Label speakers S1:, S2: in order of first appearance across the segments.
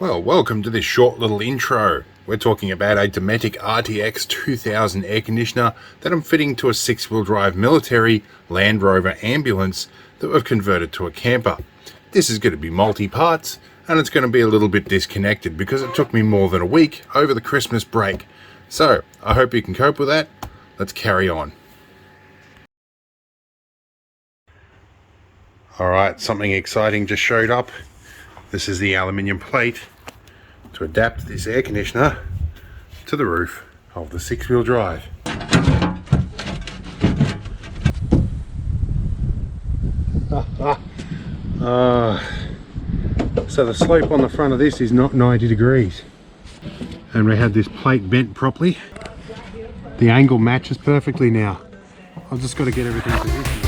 S1: Well, welcome to this short little intro. We're talking about a Dometic RTX2000 air conditioner that I'm fitting to a 6-wheel drive military Land Rover Ambulance that we've converted to a camper. This is going to be multi-parts, and it's going to be a little bit disconnected because it took me more than a week over the Christmas break. So, I hope you can cope with that. Let's carry on. Alright, something exciting just showed up. This is the aluminium plate to adapt this air conditioner to the roof of the 6-wheel drive. So the slope on the front of this is not 90 degrees. And we had this plate bent properly. The angle matches perfectly now. I've just got to get everything positioned.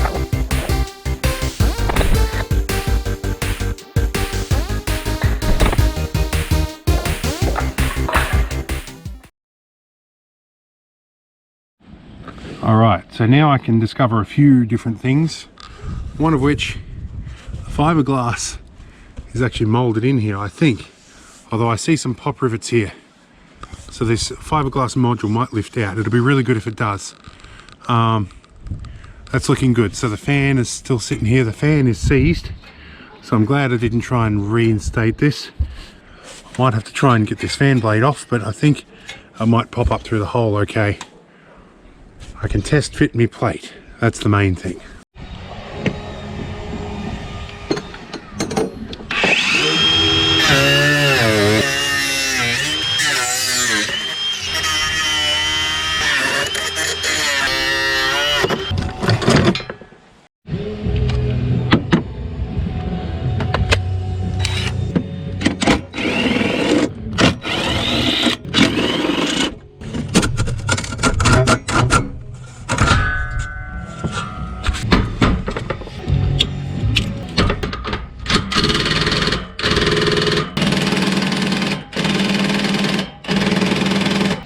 S1: Alright, so now I can discover a few different things, one of which, the fiberglass is actually moulded in here, I think, although I see some pop rivets here. So this fiberglass module might lift out. It'll be really good if it does. That's looking good. So the fan is still sitting here. The fan is seized, so I'm glad I didn't try and reinstate this. I might have to try and get this fan blade off, but I think I might pop up through the hole okay. I can test fit me plate, that's the main thing.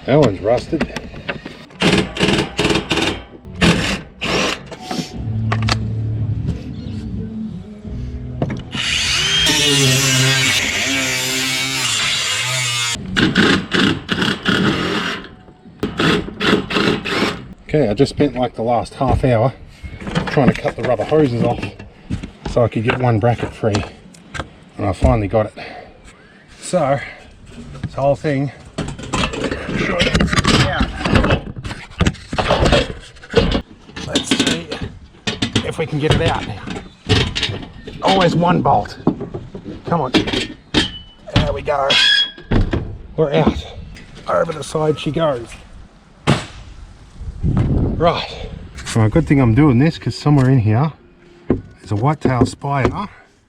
S1: That one's rusted. Okay, I just spent like the last half hour trying to cut the rubber hoses off so I could get one bracket free, and I finally got it. So, this whole thing, let's see if we can get it out now. Always one bolt. Come on. There we go. We're out. Over the side she goes. Right. Well, good thing I'm doing this because somewhere in here is a white-tailed spider,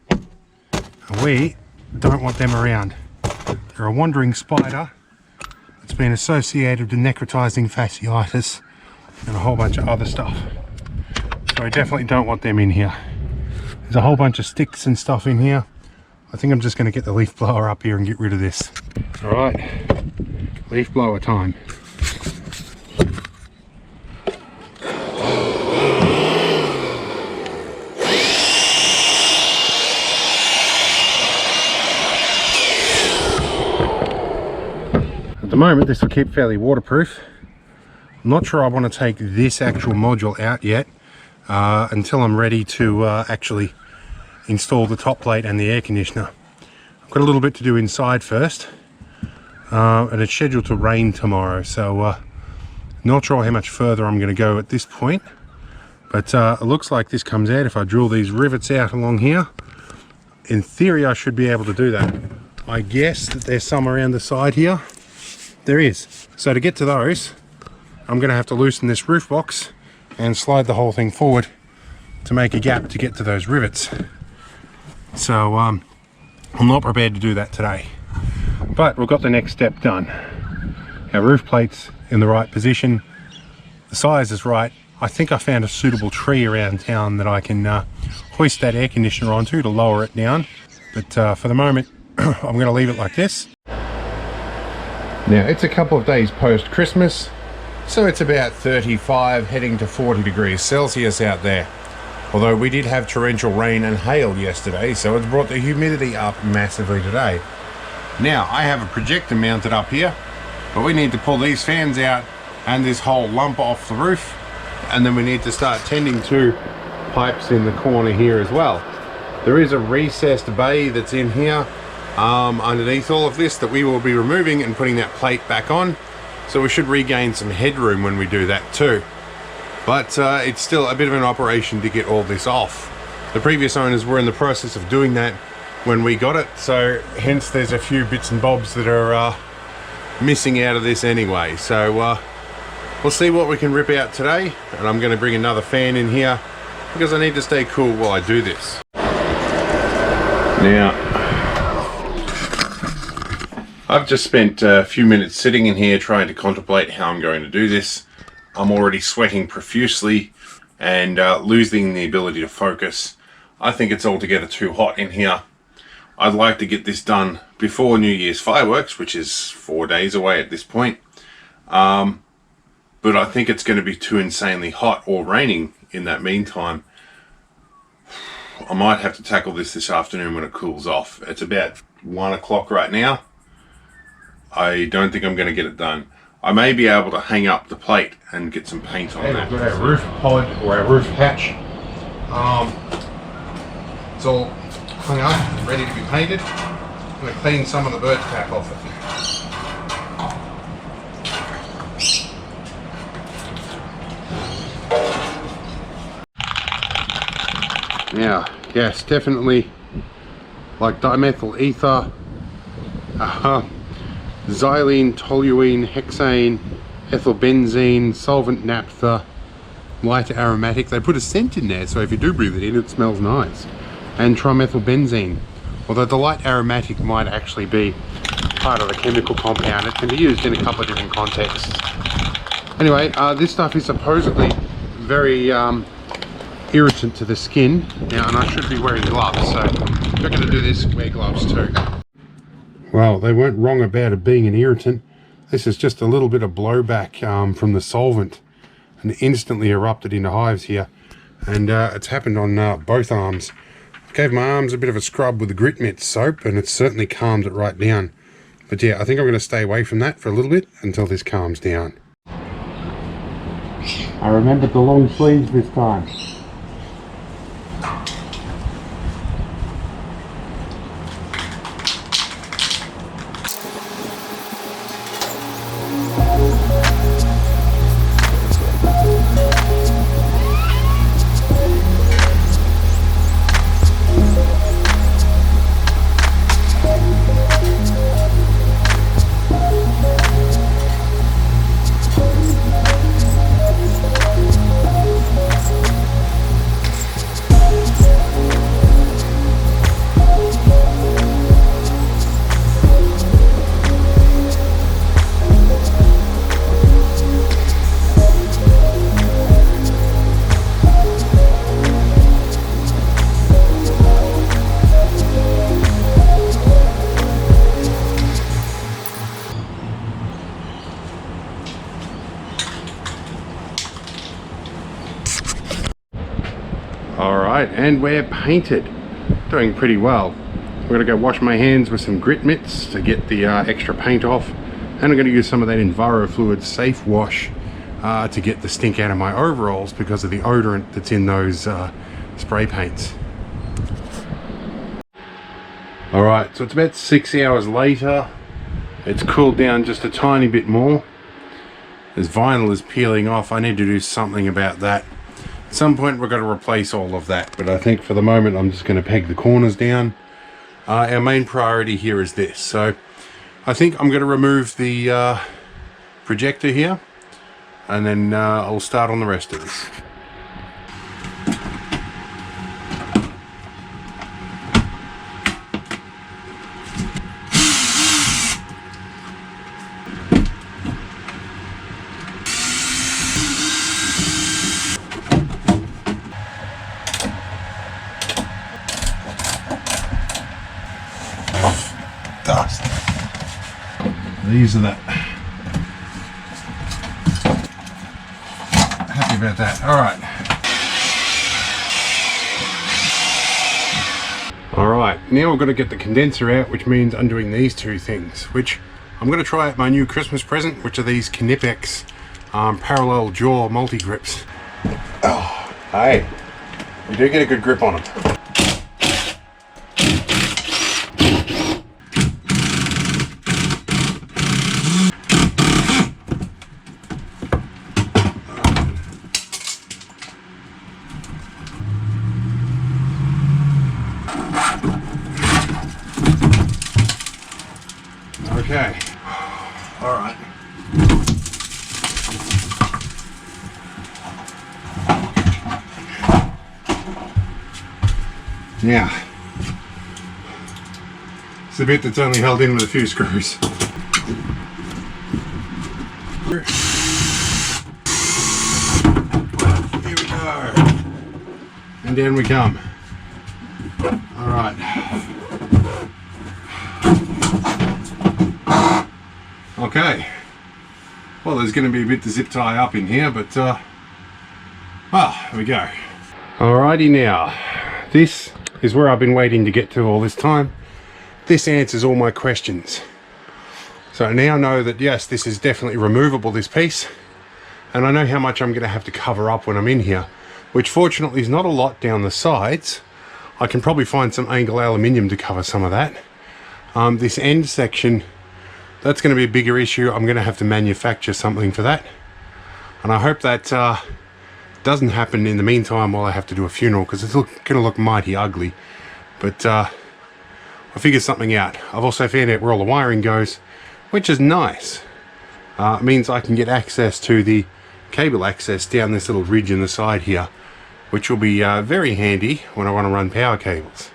S1: and we don't want them around. They're a wandering spider. It's been associated with necrotizing fasciitis and a whole bunch of other stuff. So we definitely don't want them in here. There's a whole bunch of sticks and stuff in here. I think I'm just going to get the leaf blower up here and get rid of this. Alright, leaf blower time. At the moment this will keep fairly waterproof. I'm not sure I want to take this actual module out yet until I'm ready to actually install the top plate and the air conditioner. I've got a little bit to do inside first, and it's scheduled to rain tomorrow, so not sure how much further I'm going to go at this point, but it looks like this comes out if I drill these rivets out along here. In theory I should be able to do that. I guess that there's some around the side here. There is. So to get to those, I'm going to have to loosen this roof box and slide the whole thing forward to make a gap to get to those rivets. So I'm not prepared to do that today, but we've got the next step done. Our roof plate's in the right position, the size is right. I think I found a suitable tree around town that I can hoist that air conditioner onto to lower it down, but for the moment I'm going to leave it like this. Now it's a couple of days post Christmas, so it's about 35 heading to 40 degrees Celsius out there. Although we did have torrential rain and hail yesterday, so it's brought the humidity up massively today. Now I have a projector mounted up here, but we need to pull these fans out and this whole lump off the roof, and then we need to start tending to pipes in the corner here as well. There is a recessed bay that's in here underneath all of this that we will be removing and putting that plate back on, so we should regain some headroom when we do that too. But it's still a bit of an operation to get all this off. The previous owners were in the process of doing that when we got it, so hence there's a few bits and bobs that are missing out of this anyway. So we'll see what we can rip out today, and I'm going to bring another fan in here because I need to stay cool while I do this. Now, I've just spent a few minutes sitting in here trying to contemplate how I'm going to do this. I'm already sweating profusely and losing the ability to focus. I think it's altogether too hot in here. I'd like to get this done before New Year's fireworks, which is 4 days away at this point. But I think it's going to be too insanely hot or raining in that meantime. I might have to tackle this afternoon when it cools off. It's about 1 o'clock right now. I don't think I'm going to get it done. I may be able to hang up the plate and get some paint on that. We've got our roof pod, or our roof hatch. It's all hung up, ready to be painted. I'm going to clean some of the bird crap off it. Now, yes, definitely like dimethyl ether, xylene, toluene, hexane, ethylbenzene, solvent naphtha, light aromatic. They put a scent in there, so if you do breathe it in, it smells nice. And trimethylbenzene, although the light aromatic might actually be part of the chemical compound. It can be used in a couple of different contexts. Anyway, this stuff is supposedly very irritant to the skin now, and I should be wearing gloves, so if you're going to do this, wear gloves too. Well, they weren't wrong about it being an irritant. This is just a little bit of blowback from the solvent, and it instantly erupted into hives here, and it's happened on both arms. I gave my arms a bit of a scrub with the grit mitt soap, and it's certainly calmed it right down. But yeah, I think I'm going to stay away from that for a little bit until this calms down. I remembered the long sleeves this time. Alright, and we're painted. Doing pretty well. We're going to go wash my hands with some grit mitts to get the extra paint off, and I'm going to use some of that EnviroFluid Safe Wash to get the stink out of my overalls because of the odorant that's in those spray paints. Alright, so it's about 6 hours later. It's cooled down just a tiny bit more. This vinyl is peeling off. I need to do something about that. At some point we're going to replace all of that, but I think for the moment I'm just going to peg the corners down. Our main priority here is this, so I think I'm going to remove the projector here, and then I'll start on the rest of this. Dust. These are the happy about that. All right, Now we've got to get the condenser out, which means undoing these two things, which I'm going to try out my new Christmas present, which are these Knipex parallel jaw multi-grips. Oh, hey, you do get a good grip on them. Okay, all right. Now, it's the bit that's only held in with a few screws. Here we go. And down we come. All right. Okay, well, there's going to be a bit to zip tie up in here, but well, here we go. Alrighty, now this is where I've been waiting to get to all this time. This answers all my questions. So I now know that yes, this is definitely removable, this piece, and I know how much I'm going to have to cover up when I'm in here, which fortunately is not a lot down the sides. I can probably find some angle aluminium to cover some of that. This end section, that's going to be a bigger issue. I'm going to have to manufacture something for that, and I hope that doesn't happen in the meantime while I have to do a funeral, because it's going to look mighty ugly. But I figured something out. I've also found out where all the wiring goes, which is nice. It means I can get access to the cable access down this little ridge in the side here, which will be very handy when I want to run power cables.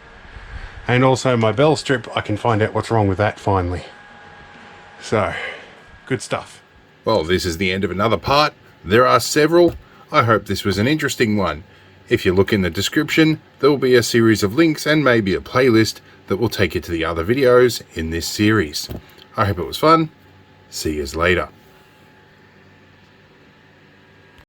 S1: And also my bell strip, I can find out what's wrong with that finally. So, good stuff.
S2: Well, this is the end of another part. There are several. I hope this was an interesting one. If you look in the description, there will be a series of links and maybe a playlist that will take you to the other videos in this series. I hope it was fun. See yous later.